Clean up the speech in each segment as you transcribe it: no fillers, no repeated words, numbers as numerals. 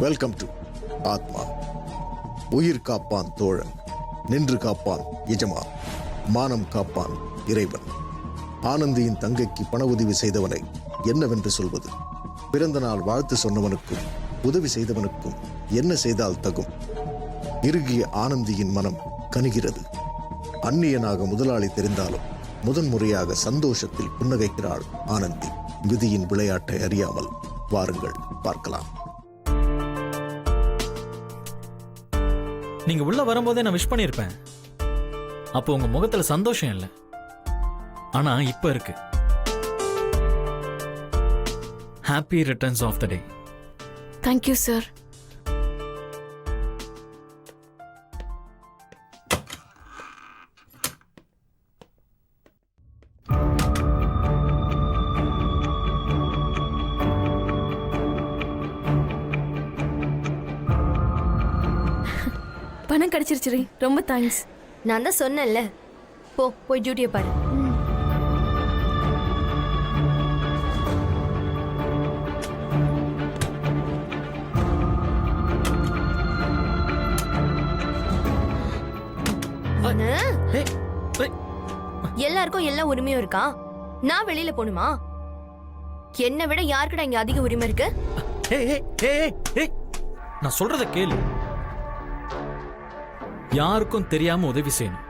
Welcome to ஆத்மா. உயிர் காப்பான் தோழன், நின்று காப்பான் எஜமான், மானம் காப்பான் இறைவன். ஆனந்தியின் தங்கைக்கு பண உதவி செய்தவனை என்னவென்று சொல்வது? பிறந்த நாள் வாழ்த்து சொன்னவனுக்கும் உதவி செய்தவனுக்கும் என்ன செய்தால் தகும்? இறுகிய ஆனந்தியின் மனம் கனிகிறது. அந்நியனாக முதலாளி தெரிந்தாலும் முதன்முறையாக சந்தோஷத்தில் புன்னகைக்கிறாள் ஆனந்தி. விதியின் விளையாட்டை அறியாமல். வாருங்கள் பார்க்கலாம். நீங்க உள்ள வரும்போதே நான் விஷ் பண்ணிருப்பேன். அப்போ உங்க முகத்துல சந்தோஷம் இல்லை, ஆனா இப்ப இருக்கு. Happy returns of the day. Thank you sir. பணம் கிடைச்சிருச்சு. ரொம்ப தேங்க்ஸ். நான் தான் சொன்னேன்ல, போய் டியூட்டியை பாரு. எல்லாருக்கும் எல்லா உரிமையும் இருக்கா? நான் வெளியில போணுமா? என்னை விட யாருக்குடா இங்க அதிக உரிமை இருக்கு? நான் சொல்றத கேளு. யாருக்கும் தெரியாம உதவி செய்யணும்,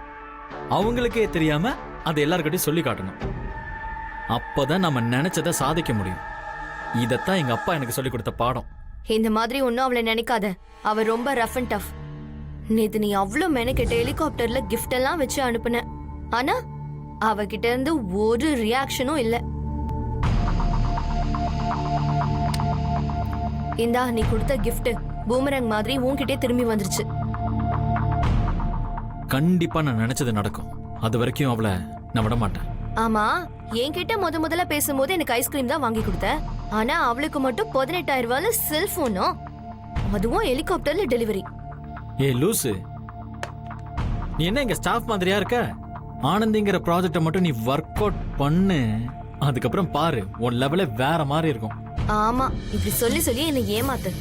அவங்களுக்கே தெரியாம அதை எல்லார்கிட்டையும் சொல்லி காட்டணும். அப்பதான் நம்ம நினைச்சதை சாதிக்க முடியும். இதத்தான் எங்க அப்பா எனக்கு சொல்லி கொடுத்த பாடம். இந்த மாதிரி ஒன்னும் அவளை நினைக்காத. அவ ரொம்ப ரஃப் அண்ட் டஃப். நேத்து நீ அவ்வளவு மெனக்கிட்ட ஹெலிகாப்டர்ல கிஃப்ட் எல்லாம் வச்சு அனுப்புன, ஆனா அவகிட்ட இருந்து ஒரு ரியாக்ஷனும் இல்ல. இந்தா நீ கொடுத்த கிஃப்ட் பூமரங் மாதிரி உன்கிட்டே திரும்பி வந்துருச்சு. கண்டிப்பா நான் நினைச்சது நடக்கும். அது வரைக்கும் அவளை நான் விட மாட்டேன். ஆமா, என்கிட்ட முதல்ல பேசும்போது எனக்கு ஐஸ்கிரீம் தான் வாங்கி கொடுத்த, ஆனா அவளுக்கு மட்டும் 18,000 ரூபாய்ல செல்போனும், அதுவும் ஹெலிகாப்டர்ல டெலிவரி. ஏ லூசு, நீ என்ன இங்க ஸ்டாஃப் மாதிரியா இருக்க? ஆனந்திங்கிற ப்ராஜெக்ட மட்டும் நீ ஒர்க் அவுட் பண்ணு, அதுக்கப்புறம் பாரு உன் லெவலே வேற மாதிரி இருக்கும். ஆமா, இப்படி சொல்லி சொல்லி என்னை ஏமாத்து.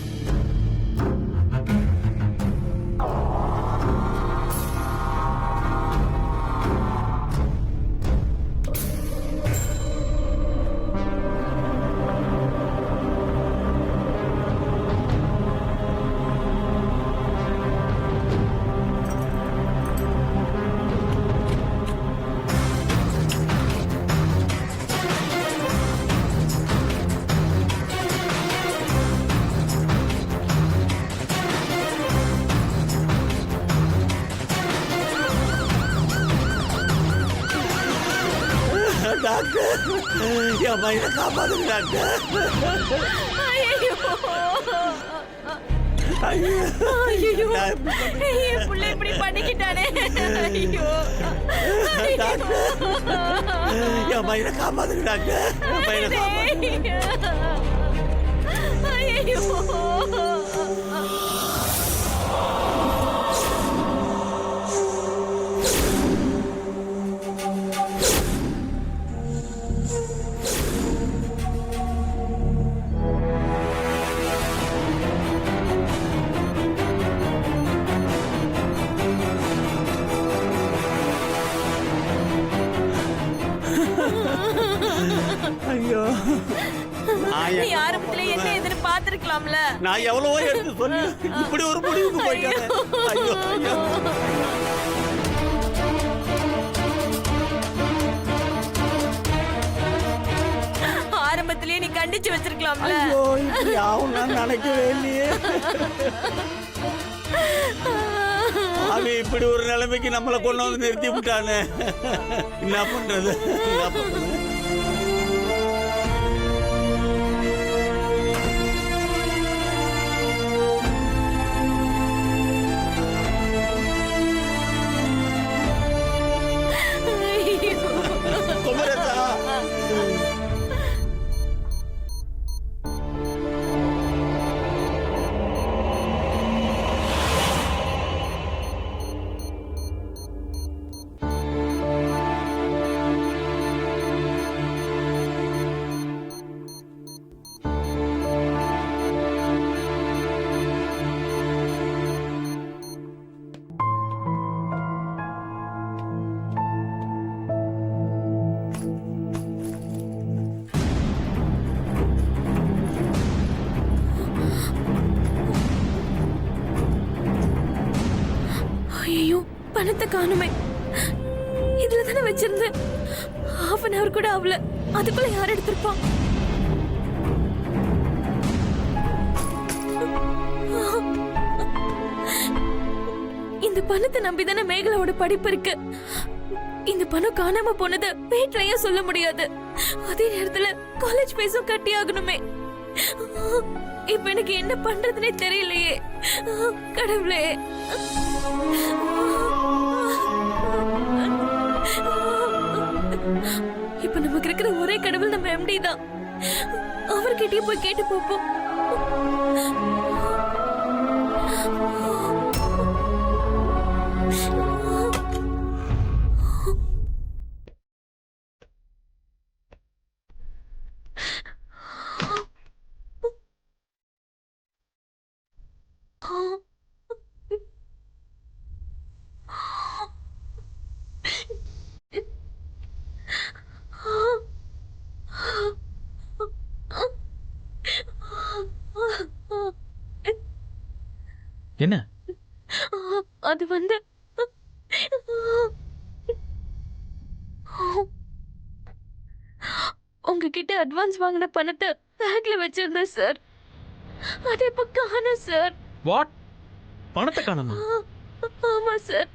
டாக்டர், என் பையனை காப்பாத்துங்க டாக்டர். என் புள்ள இப்படி பண்ணிக்கிட்டானே. என் பையனை காப்பாத்துங்க டாக்டர். என் பையனை காப்பாத்துங்க. ஐயோ, ஆரம்பத்துல என்ன எதிர்பார்த்திருக்கலாம்ல. நான் எவ்வளவோ எடுத்து சொல்லி இப்படி ஒரு முடிவுக்கு போயிட்டேன். ஐயோ ஐயோ, ஆரம்பத்திலேயே நீ கண்டிச்சு வச்சிருக்கலாம்ல. ஐயோ, இப்படி ஆகும் நான் நினைக்கவே இல்லையே. அவன் இப்படி ஒரு நிலைமைக்கு நம்மளை கொண்டு வந்து நிறுத்தி விட்டானே. என்ன பண்றது? என்ன பண்றது? பணத்தை காணுமே. இதுல தானே வச்சிருந்தேன். ஹாஃப் அன் ஹவர் கூட ஆகல, அதுக்குள்ள யார் எடுத்திருப்பான்? இந்த பணத்தை நம்பிதானே மேகலாவோட படிப்பு இருக்கு. இந்த பணம் காணாம போனது வீட்லயும் சொல்ல முடியாது. அதே நேரத்துல காலேஜ் ஃபீஸும் கட்டி ஆகணுமே. இப்ப எனக்கு என்ன பண்றதுனே தெரியலையே. கடவுளே. இப்ப நமக்கு இருக்கிற ஒரே கடவுள் நம்ம எம்டி தான். அவர்கிட்டயே போய் கேட்டு பார்ப்போம். என்ன? அது வந்து உங்ககிட்ட அட்வான்ஸ் வாங்கின பணத்தை பேக்ல வச்சிருந்தேன் சார். அது இப்ப காணோம் சார். வாட்? பணத்தை காணோமா? ஆமா சார்,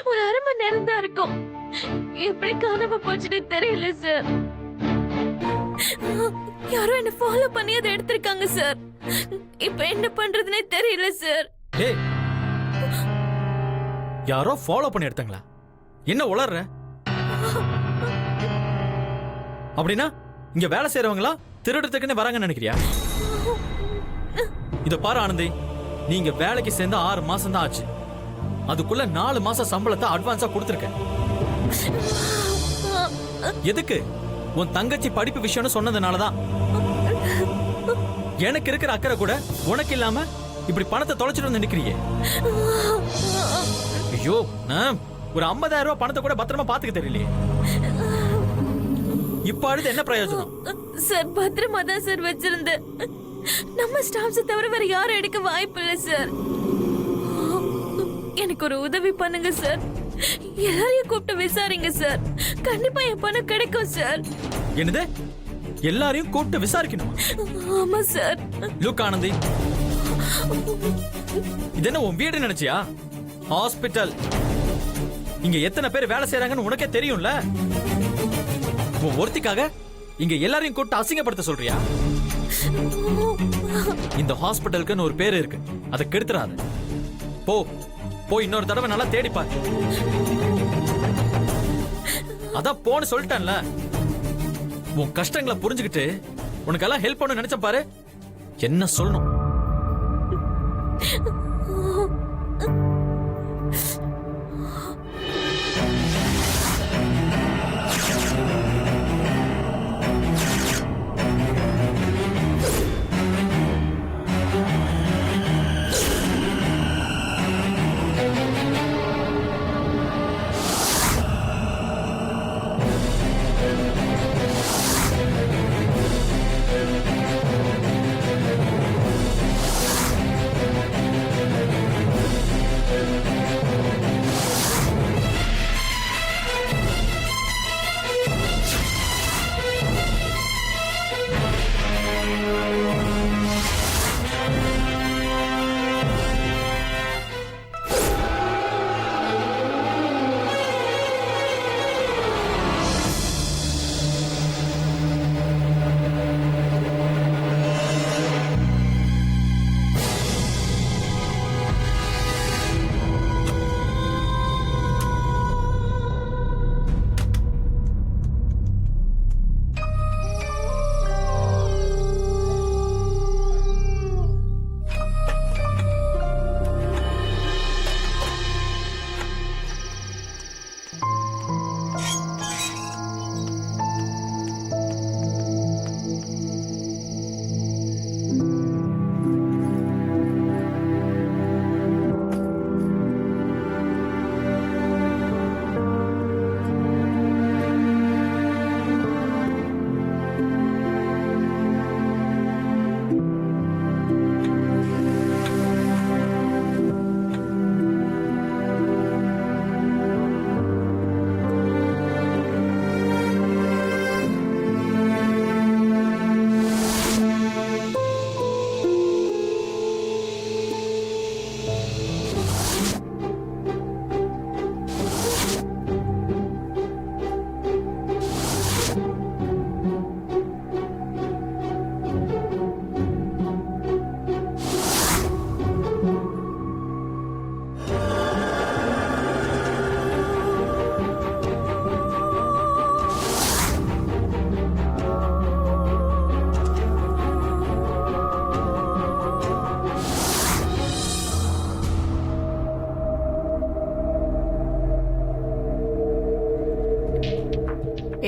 ஒரு அரை மணி நேரம் தான் இருக்கும். எப்படி காணாம போச்சுன்னு தெரியல சார். யாரோ என்ன ஃபாலோ பண்ணி அதை எடுத்திருக்காங்க சார். இப்ப என்ன பண்றதுனே தெரியல சார். ஏய், யாரோ ஃபாலோ பண்ணி எடுத்தாங்களா? என்ன உளர்ற? அப்படின்னா இங்க வேலை செய்யறவங்களா திருடுறதுக்குன்னு வராங்கன்னு நினைக்கிறியா? இத பாரு ஆனந்தி, நீங்க வேலைக்கு சேர்ந்து 6 மாசம் தான் ஆச்சு. அதுக்குள்ள 4 மாசம் சம்பளத்தை அட்வான்ஸா கொடுத்துருக்க. எதுக்கு? உன் தங்கச்சி படிப்பு விஷயம்னு சொன்னதுனாலதான். எனக்கு இருக்கிற அக்கறை கூட உனக்கு இல்லாம இப்படி பணத்தை தொலைச்சிட்டு வந்து நிக்கிறியே. ஐயோ, நான் ஒரு 50,000 ரூபாய் பணத்தை கூட பத்திரமா பாத்துக்க தெரியலையே. இப்ப அடுத்து என்ன பிரயோஜனம்? சார், பத்திரமா தான் சார் வச்சிருந்தேன். நம்ம ஸ்டாஃப்ஸ் தவிர வேற யாரும் எடுக்க வாய்ப்பு இல்லை சார். எனக்கு ஒரு உதவி பண்ணுங்க சார். எல்லாரையும் கூப்பிட்டு விசாரிங்க சார். கண்டிப்பா என் பணம் கிடைக்கும் சார். என்னது? எல்லாரையும் கூப்பிட்டு விசாரிக்கணும்? ஆமா சார். லுக் ஆனந்தி, இது என்ன உன் வீடு நினைச்சியா? ஹாஸ்பிட்டல். இங்க எத்தனை பேர் வேலை செய்யறாங்கன்னு உனக்கே தெரியும்ல. உன் ஒருத்திக்காக இங்க எல்லாரையும் கூப்பிட்டு அசிங்கப்படுத்த சொல்றியா? இந்த ஹாஸ்பிட்டலுக்குன்னு ஒரு பேரு இருக்கு, அதை கெடுத்துறாத. போ போய் இன்னொரு தடவை நல்லா தேடிப்பார். அதான் போன்னு சொல்லிட்டேன்ல. உன் கஷ்டங்களை புரிஞ்சுக்கிட்டு உனக்கெல்லாம் ஹெல்ப் பண்ண நினைச்ச பாரு. என்ன சொல்லணும்?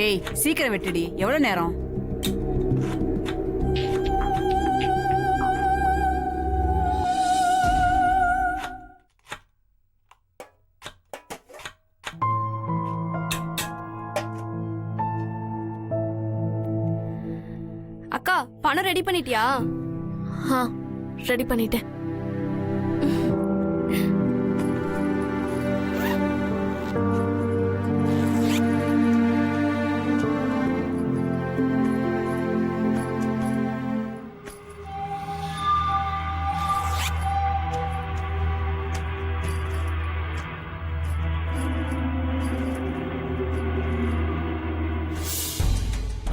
டேய் சீக்கிரம் வெட்டுடி, எவ்வளவு நேரம்? அக்கா பணம் ரெடி பண்ணிட்டியா? ஆ ரெடி பண்ணிட்டேன்.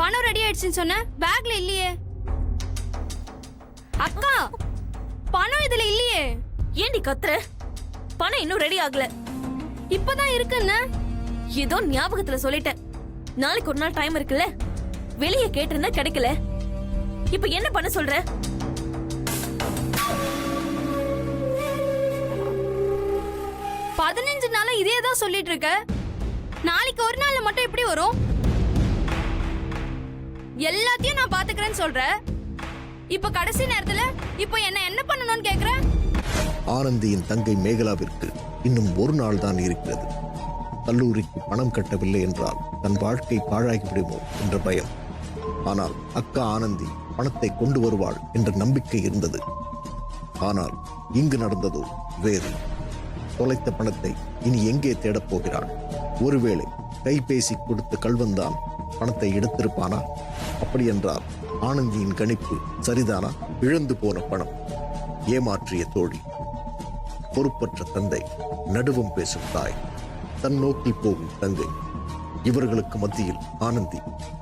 பணம் ரெடி ஆயிடுச்சுன்னு சொன்ன, பேக்ல இல்லையே. அக்கா பணம் இதுல இல்லையே. ஏண்டி கத்துற? பணம் இன்னும் ரெடி ஆகல. இப்பதான் இருக்குன்னு ஏதோ ஞாபகத்துல சொல்லிட்டேன். நாளைக்கு ஒரு நாள் டைம் இருக்குல்ல, வெளியே கேட்டிருந்தா கிடைக்கல. இப்ப என்ன பண்ண சொல்ற? பதினஞ்சு நாளா இதே தான் சொல்லிட்டு இருக்க. நாளைக்கு ஒரு நாள்ல மட்டும் எப்படி வரும்? எல்லாத்தையும் நான் பாத்துக்கிறேன்னு சொல்ற. இப்ப கடைசி நேரத்துல இப்ப என்ன பண்ணணும்னு கேக்குற? ஆனந்தியின் தங்கை மேகலாவிற்கு இன்னும் ஒரு நாள் தான் இருக்கிறது. கல்லூரிக்கு பணம் கட்டவில்லை என்றால் தன் வாழ்க்கை பாழாகிவிடுமோ என்ற பயம். ஆனால் அக்கா ஆனந்தி பணத்தை கொண்டு வருவாள் என்ற நம்பிக்கை இருந்தது. ஆனால் இங்கு நடந்ததோ வேறு. தொலைத்த பணத்தை இனி எங்கே தேடப் போகிறாள்? ஒருவேளை கைபேசி கொடுத்த கள்வன்தான் பணத்தை எடுத்திருப்பானா? அப்படி என்றால் ஆனந்தியின் கணிப்பு சரிதானா? இழந்து போன பணம், ஏமாற்றிய தோழி, பொறுப்பற்ற தந்தை, நடுவும் பேசும் தாய், தன் நோக்கி போகும் தங்கை, இவர்களுக்கு மத்தியில் ஆனந்தி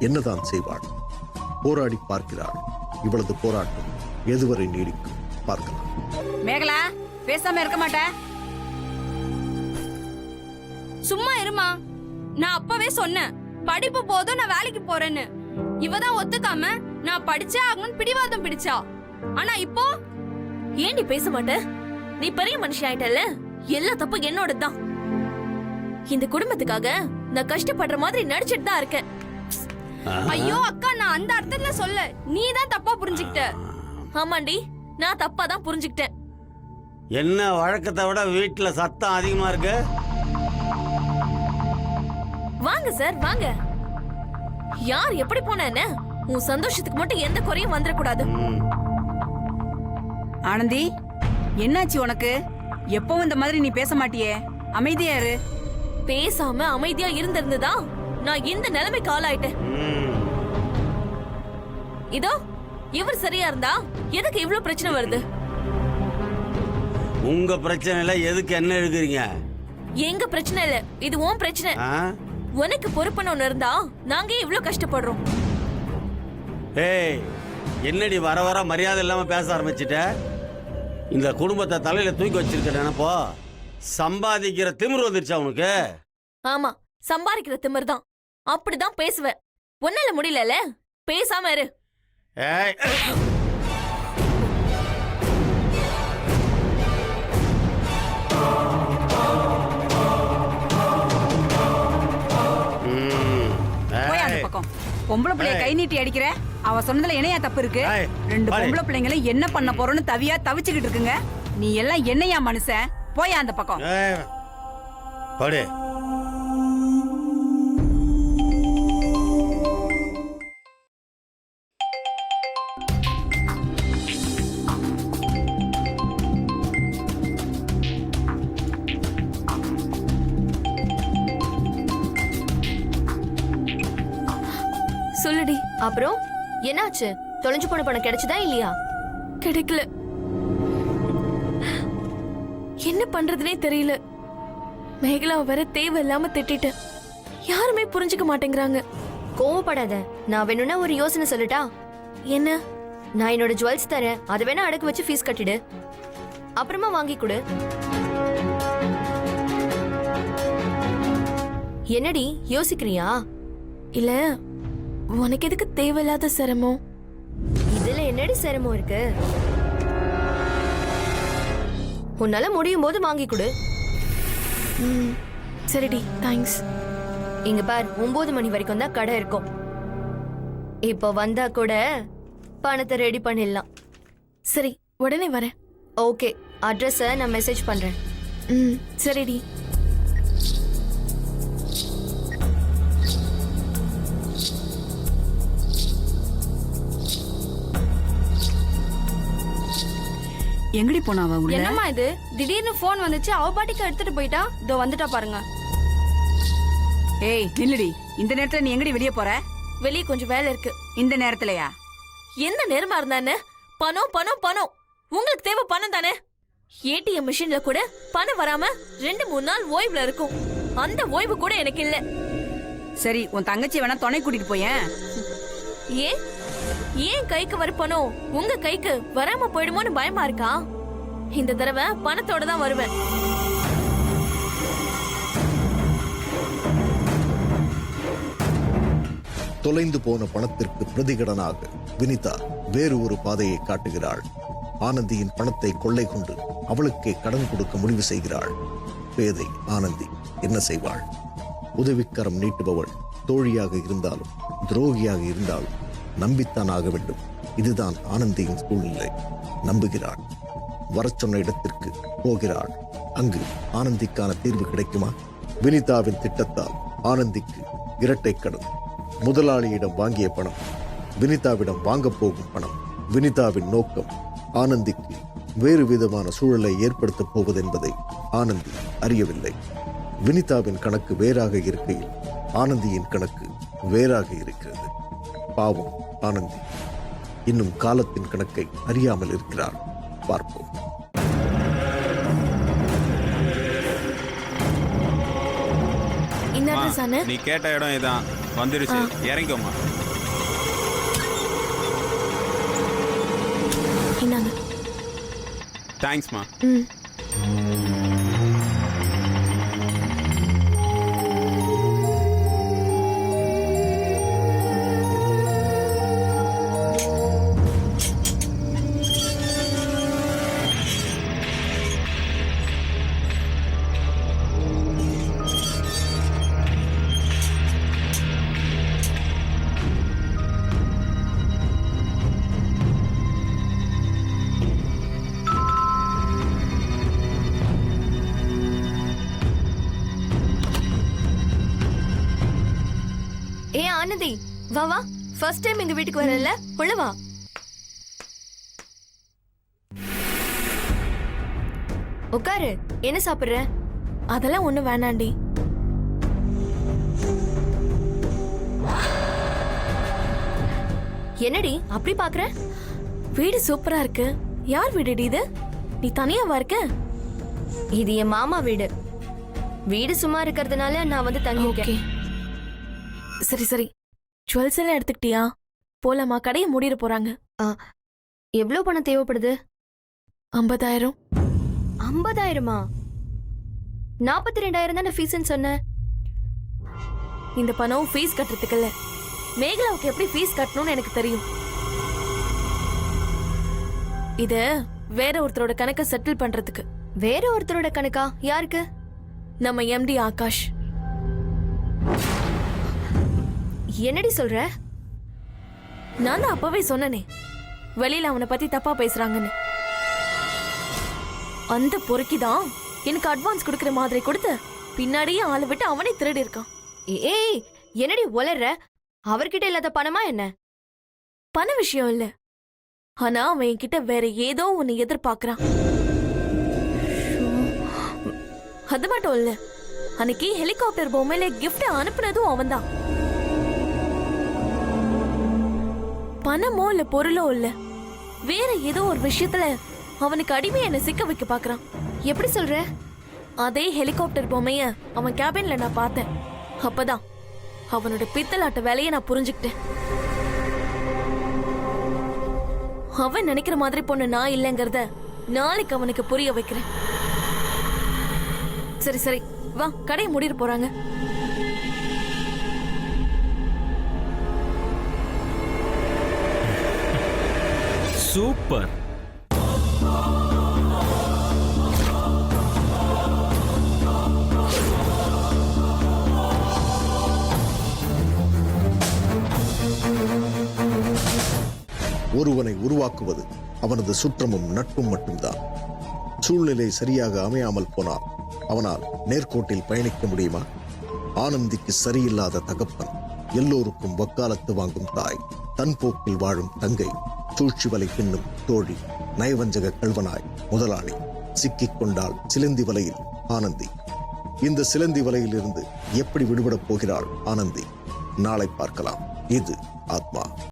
என்னதான் செய்வாள்? போராடி பார்க்கிறாள். இவளது போராட்டம் எதுவரை நீடிக்கும் பார்க்கலாம். மேகலா பேசாம இருக்க மாட்டேன். சும்மா இருமா. நான் அப்பவே சொன்னேன் படிப்பு போதும், நான் வேலைக்கு போறேன்னு. இவதான் ஒத்துக்காம நான் படிச்சே ஆகணும்னு பிடிவாதம் பிடிச்சா. ஆனா இப்போ ஏண்டி பேச மாட்ட? நீ பெரிய மனுஷி ஆயிட்டல. எல்லா தப்பும் என்னோடதுதான். இந்த குடும்பத்துக்காக நான் கஷ்டப்படுற மாதிரி நடிச்சிட்டு தான் இருக்கேன். ஐயோ அக்கா, நான் அந்த அர்த்தத்துல சொல்ல. நீ தான் தப்பா புரிஞ்சுக்கிட்ட. ஆமாண்டி, நான் தப்பா தான் புரிஞ்சுக்கிட்டேன். என்ன வழக்கத்தை விட வீட்டுல சத்தம் அதிகமா இருக்கு. வாங்க சார் வாங்க. யார் எப்படி போன என்ன? உன் சந்தோஷத்துக்கு மட்டும் எந்த குறையும் வந்துடக்கூடாது. ஆனந்தி என்னாச்சு உனக்கு? எப்பவும் இந்த மாதிரி நீ பேச மாட்டியே, அமைதியா இரு. பேசாம அமைதியா இருந்திருந்ததா நான் இந்த நிலைமைக்கு ஆளாயிட்டேன். இதோ இவர் சரியா இருந்தா எதுக்கு இவ்ளோ பிரச்சனை வருது? உங்க பிரச்சனைல எதுக்கு என்ன எழுதுறீங்க? எங்க பிரச்சனை இல்ல, இது உன் பிரச்சனை. உனக்கு பொறுப்புன்னு ஒண்ணு இருந்தா நாங்க இவ்ளோ கஷ்டப்படுறோம். ஏய், என்னடி வர வர மரியாதை இல்லாம பேச ஆரம்பிச்சிட்ட? இந்த குடும்பத்தை தலையில தூக்கி வச்சிருக்க நினைப்போ? சம்பாதிக்கிற திமிரு வந்துருச்சா உனக்கு? ஆமா, சம்பாதிக்கிற திமிர் தான். அப்படிதான் பேசுவேன். ஒன்னால முடியல, பேசாம இரு. ஏய், போய் அந்த பக்கம். பொம்பளை பிள்ளைய கை நீட்டி அடிக்கிற. அவ சொன்னதுல என்னையா தப்பு இருக்கு? ரெண்டு பொம்பளை பிள்ளைங்களை என்ன பண்ண போறோம்னு தவியா தவிச்சுக்கிட்டு இருக்குங்க. நீ எல்லாம் என்னையா மனுஷன்? போய் அந்த பக்கம். படு. சொல்லுடி. அப்புறம் என்னாச்சு? தொலைஞ்சு போன பணம் கிடைச்சதா இல்லையா? கிடைக்கல. என்ன பண்றதுனே தெரியல. மேகலா வர தேவையில்லாம திட்டிட்டேன். யாருமே புரிஞ்சுக்க மாட்டேங்கிறாங்க. கோவப்படாத. நான் வேணும்னா ஒரு யோசனை சொல்லட்டா? என்ன? நான் என்னோட ஜுவல்ஸ் தரேன், அதை வேணா அடகு வச்சு ஃபீஸ் கட்டிடு. அப்புறமா வாங்கி கொடு. என்னடி யோசிக்கிறியா? இல்ல, உனக்கு எதுக்கு தேவையில்லாத சிரமம்? இதுல என்னடி சிரமம் இருக்கு? உன்னால முடியும் போது வாங்கி கொடு. சரிடி, தேங்க்ஸ். இங்க பார் 9 மணி வரைக்கும் தான் கடை இருக்கும். இப்போ வந்தா கூட பணத்தை ரெடி பண்ணிடலாம். சரி உடனே வரேன். ஓகே, அட்ரஸை நான் மெசேஜ் பண்றேன். ம் சரிடி. எங்கடி போனா அவ உள்ள? என்னம்மா இது திடீர்னு போன் வந்துச்சு, அவ பாட்டிக்கு எடுத்துட்டு போயிட்டா. இதோ வந்துட்டா பாருங்க. ஏய் நில்லுடி, இந்த நேரத்துல நீ எங்கடி வெளியே போற? வெளியே கொஞ்சம் வேலை இருக்கு. இந்த நேரத்துலயா? எந்த நேரமா இருந்தானே பணம் பணம் பணம். உங்களுக்கு தேவை பணம் தானே? ஏடிஎம் மிஷின்ல கூட பணம் வராம 2-3 நாள் ஓய்வுல இருக்கும். அந்த ஓய்வு கூட எனக்கு இல்ல. சரி, உன் தங்கச்சி வேணா துணை கூட்டிட்டு போயேன். ஏன் ஏன் கைக்கு வர பணம் உங்க கைக்கு வராம போயிடுமோன்னு பயமா இருக்கா? இந்த தடவை பணத்தோட தான் வருவேன். தொலைந்து போன பணத்திற்கு பிரதிகடனாக வினிதா வேறு ஒரு பாதையை காட்டுகிறாள். ஆனந்தியின் பணத்தை கொள்ளை கொண்டு அவளுக்கே கடன் கொடுக்க முடிவு செய்கிறாள். பேதை ஆனந்தி என்ன செய்வாள்? உதவிக்கரம் நீட்டுபவள் தோழியாக இருந்தாலும் துரோகியாக இருந்தாலும் நம்பித்தான் ஆக வேண்டும். இதுதான் ஆனந்தியின் சூழ்நிலை. நம்புகிறாள். வரச் சொன்ன இடத்திற்கு போகிறாள். அங்கு ஆனந்திக்கான தீர்வு கிடைக்குமா? வினிதாவின் திட்டத்தால் ஆனந்திக்கு இரட்டை கடன். முதலாளியிடம் வாங்கிய பணம், வினிதாவிடம் வாங்கப் போகும் பணம். வினிதாவின் நோக்கம் ஆனந்திக்கு வேறு விதமான சூழலை ஏற்படுத்தப் போவது என்பதை ஆனந்தி அறியவில்லை. வினிதாவின் கணக்கு வேறாக இருக்கையில் ஆனந்தியின் கணக்கு வேறாக இருக்கிறது. பாவம் ஆனந்தி இன்னும் காலத்தின் கணக்கை அறியாமல் இருக்கிறார். பார்ப்போம். இந்த அட்ரஸ் தானே? நீ கேட்ட இடம் இதான், வந்துருச்சு, இறங்கிக்கோமா. இந்தாங்க. தேங்க்ஸ்மா. ம். ஏ ஆனந்தி, வா வா. ஃபர்ஸ்ட் டைம் எங்க வீட்டுக்கு வரல, உள்ள வா. உட்காரு. என்ன சாப்பிடுற? அதெல்லாம் ஒண்ணு வேணாண்டி. என்னடி அப்படி பாக்குற? வீடு சூப்பரா இருக்கு. யார் வீடுடி இது? நீ தனியாவா இருக்க? இது என் மாமா வீடு. வீடு சும்மா இருக்கிறதுனால நான் வந்து தங்கியிருக்கேன். ஓகே. சரி சரி. ஜுவல்ஸ் எல்லாம் எடுத்துக்கிட்டியா? போலாமா? கடையை மூடிட போறாங்க. எவ்வளவு பணம் தேவைப்படுது? 50,000. 50,000மா? 42,000 தானே ஃபீஸ்ன்னு சொன்ன. இந்த பணம் ஃபீஸ் கட்டுறதுக்கு இல்ல. மேகலாவுக்கு எப்படி ஃபீஸ் கட்டணும்னு எனக்கு தெரியும். இது வேற ஒருத்தரோட கணக்கை செட்டில் பண்றதுக்கு. வேற ஒருத்தரோட கணக்கா? யாருக்கு? நம்ம எம்டி ஆகாஷ். என்னடி சொல்ற? நான் தான் அப்பவே சொன்னனே, வெளியில அவனை பத்தி தப்பா பேசுறாங்கன்னு. அந்த பொறுக்கிதான் எனக்கு அட்வான்ஸ் கொடுக்கற மாதிரி கொடுத்து பின்னாடியே ஆளை விட்டு அவனே திருடி இருக்கான். ஏய், என்னடி உளற? அவர்கிட்ட இல்லாத பணமா என்ன? பண விஷயம் இல்ல, ஆனா அவன் என்கிட்ட வேற ஏதோ ஒன்னு எதிர்பார்க்கறான். அது மட்டும் இல்ல, அன்னைக்கு ஹெலிகாப்டர் பொம்மையில கிஃப்ட் அனுப்புனதும் அவன்தான். பணமோ இல்ல பொருளோ இல்ல, வேற ஏதோ ஒரு விஷயத்துல அவனுக்கு அடிமை என்ன சிக்க வைக்க பாக்குறான். எப்படி சொல்ற? அதே ஹெலிகாப்டர் பொம்மைய அவன் கேபின்ல நான் பார்த்தேன். அப்பதான் அவனோட பித்தலாட்ட வேலையை நான் புரிஞ்சுக்கிட்டேன். அவன் நினைக்கிற மாதிரி பொண்ணு நான் இல்லைங்கிறத நாளைக்கு அவனுக்கு புரிய வைக்கிறேன். சரி சரி, வா, கடையை மூடிட்டு போறாங்க. சூப்பர். ஒருவனை உருவாக்குவது அவனது சுற்றமும் நட்பும் மட்டும்தான். சூழ்நிலை சரியாக அமையாமல் போனால் அவனால் நேர்கோட்டில் பயணிக்க முடியுமா? ஆனந்திக்கு சரியில்லாத தகப்பன், எல்லோருக்கும் வக்காலத்து வாங்கும் தாய், தன் போக்கில் வாழும் தங்கை, சூழ்ச்சி வலை பின்னும் தோழி, நயவஞ்சக கல்வனாய் முதலாளி, சிக்கிக் கொண்டால் சிலந்தி வலையில் ஆனந்தி. இந்த சிலந்தி வலையில் இருந்து எப்படி விடுபடப் போகிறாள் ஆனந்தி? நாளை பார்க்கலாம். இது ஆத்மா.